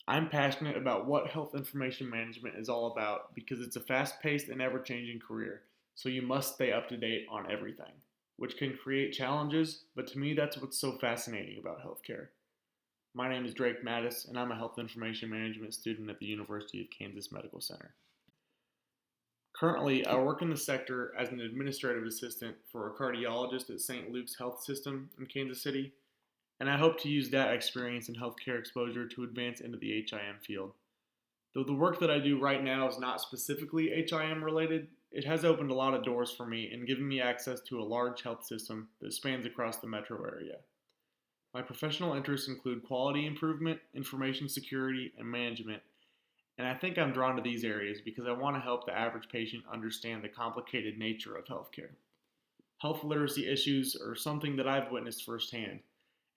I'm passionate about what health information management is all about because it's a fast paced and ever changing career, so you must stay up to date on everything, which can create challenges, but to me, that's what's so fascinating about healthcare. My name is Drake Mattis, and I'm a health information management student at the University of Kansas Medical Center. Currently, I work in the sector as an administrative assistant for a cardiologist at St. Luke's Health System in Kansas City, and I hope to use that experience and healthcare exposure to advance into the HIM field. Though the work that I do right now is not specifically HIM related, it has opened a lot of doors for me and given me access to a large health system that spans across the metro area. My professional interests include quality improvement, information security, and management, and I think I'm drawn to these areas because I want to help the average patient understand the complicated nature of healthcare. Health literacy issues are something that I've witnessed firsthand,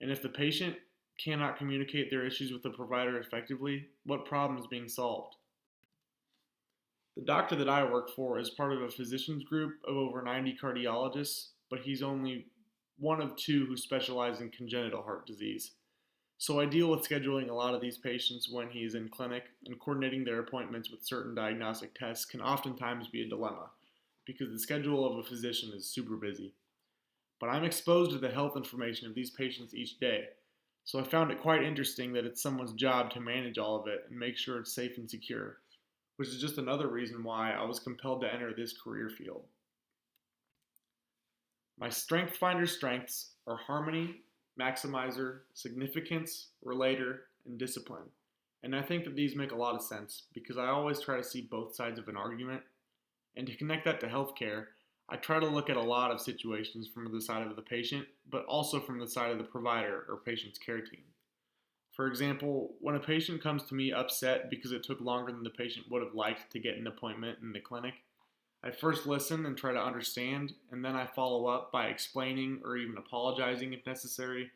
and if the patient cannot communicate their issues with the provider effectively, what problem is being solved? The doctor that I work for is part of a physicians group of over 90 cardiologists, but he's only one of two who specialize in congenital heart disease. So I deal with scheduling a lot of these patients when he's in clinic, and coordinating their appointments with certain diagnostic tests can oftentimes be a dilemma because the schedule of a physician is super busy. But I'm exposed to the health information of these patients each day, so I found it quite interesting that it's someone's job to manage all of it and make sure it's safe and secure, which is just another reason why I was compelled to enter this career field. My Strength Finder strengths are harmony, maximizer, significance, relator, and discipline. And I think that these make a lot of sense because I always try to see both sides of an argument. And to connect that to healthcare, I try to look at a lot of situations from the side of the patient, but also from the side of the provider or patient's care team. For example, when a patient comes to me upset because it took longer than the patient would have liked to get an appointment in the clinic, I first listen and try to understand, and then I follow up by explaining or even apologizing if necessary,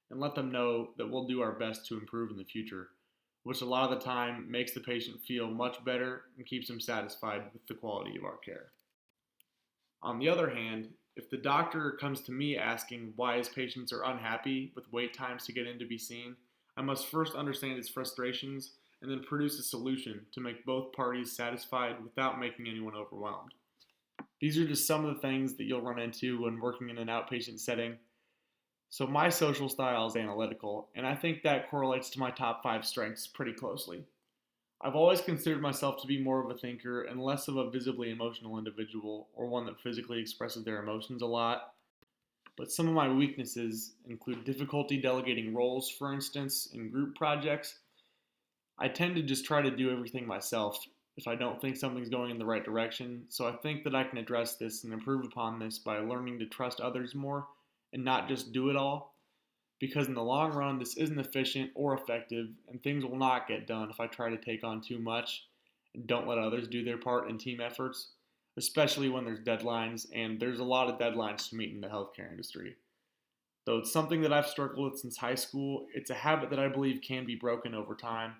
and let them know that we'll do our best to improve in the future, which a lot of the time makes the patient feel much better and keeps them satisfied with the quality of our care. On the other hand, if the doctor comes to me asking why his patients are unhappy with wait times to get in to be seen, I must first understand his frustrations and then produce a solution to make both parties satisfied without making anyone overwhelmed. These are just some of the things that you'll run into when working in an outpatient setting. So my social style is analytical, and I think that correlates to my top 5 strengths pretty closely. I've always considered myself to be more of a thinker and less of a visibly emotional individual or one that physically expresses their emotions a lot. But some of my weaknesses include difficulty delegating roles, for instance, in group projects. I tend to just try to do everything myself if I don't think something's going in the right direction, so I think that I can address this and improve upon this by learning to trust others more and not just do it all, because in the long run, this isn't efficient or effective, and things will not get done if I try to take on too much and don't let others do their part in team efforts, especially when there's deadlines, and there's a lot of deadlines to meet in the healthcare industry. Though it's something that I've struggled with since high school, it's a habit that I believe can be broken over time,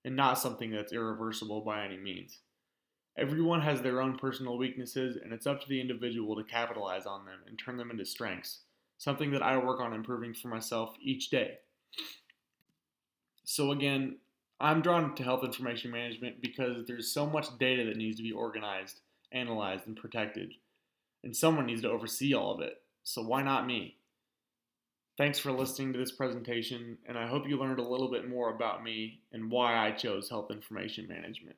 and not something that's irreversible by any means. Everyone has their own personal weaknesses, and it's up to the individual to capitalize on them and turn them into strengths, something that I work on improving for myself each day. So again, I'm drawn to health information management because there's so much data that needs to be organized, analyzed, and protected, and someone needs to oversee all of it. So why not me? Thanks for listening to this presentation, and I hope you learned a little bit more about me and why I chose health information management.